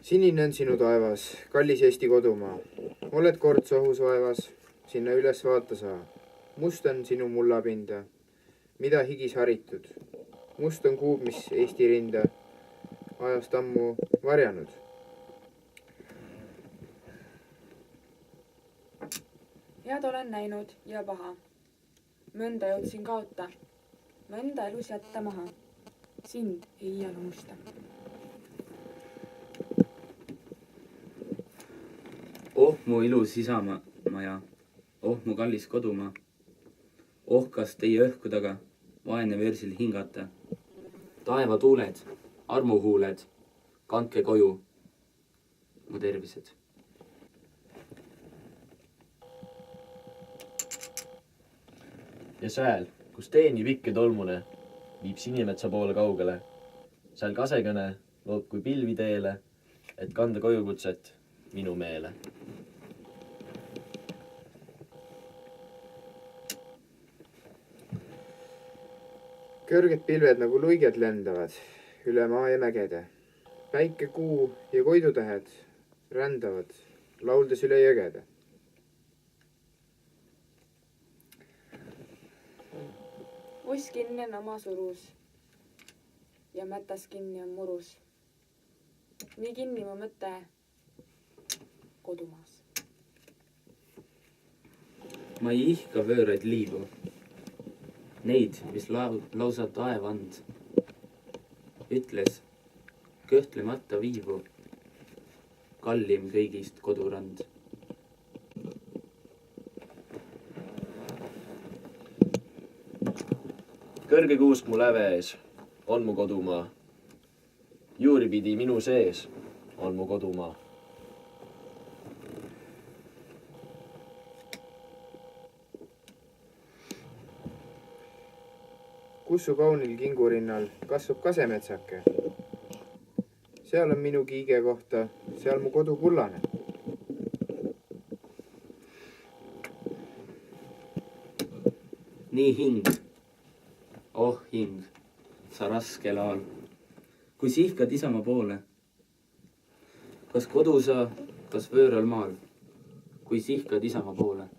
Sinine on sinu taevas, kallis Eesti kodumaa. Oled kord sohus vaevas, sinna üles vaata saa. Must on sinu mullapinda, mida higis haritud. Must on kuub, mis Eesti rinda ajast ammu varjanud. Head olen näinud ja paha. Mõnda jõudsin kaota, mõnda elus jätta maha. Sind ei iial unusta. Oh mu ilus isamaja, oh mu kallis kodumaa. Oh kas teie õhku taga vaene versil hingata. Taeva tuuled, armuhuuled, kandke koju mu tervised. Ja sääl, kus teeni pikke tolmune, viib Sinimetsa poole kaugele. Sääl kasekõne loob kui pilvi teele, et kanda kojukutset minu meele. Kõrged pilved nagu luiged lendavad üle maa ja mägede. Päike, kuu ja koidutähed rändavad, lauldes üle jõgede. Uss kinni on oma surus ja mätas kinni on murus. Nii kinni mu mõte kodumaas. Ma ei ihka vööraid liivu, neid, mis lausa taevand ütles kõhtlemata viivu, kallim kõigist kodurand. Kõrge kuusk mu läve ees on mu kodumaa. Juuripidi minu sees on mu kodumaa. Kussu kaunil kingurinnal kasvab kasemetsake. Seal on minu kiige kohta, seal mu kodu kullane. Nii hing, oh hing, sa raskel aal, kui sihkad isamaa poole. Kas kodu sa, kas vööral maal, kui sihkad isamaa poole.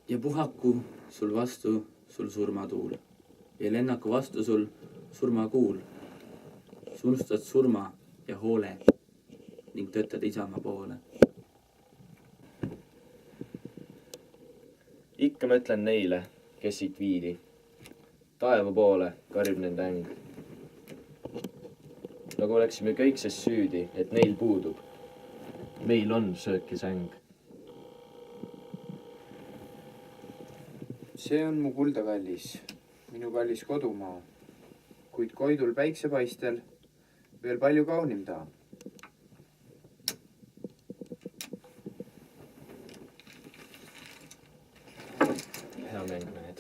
Ja puhaku sul vastu sul surmatuul ja lennaku vastu sul surmakuul. Sunustad surma ja hoole ning töötad isamaa poole. Ikka mõtlen neile, kes siit viidi. Taeva poole karib nende äng. Nagu oleksime kõik ses süüdi, et neil puudub. Meil on söök ja säng. See on mu kuldakallis, minu kallis kodumaa, kuid koidul päiksepaistel veel palju kaunim ta. Hea mäng.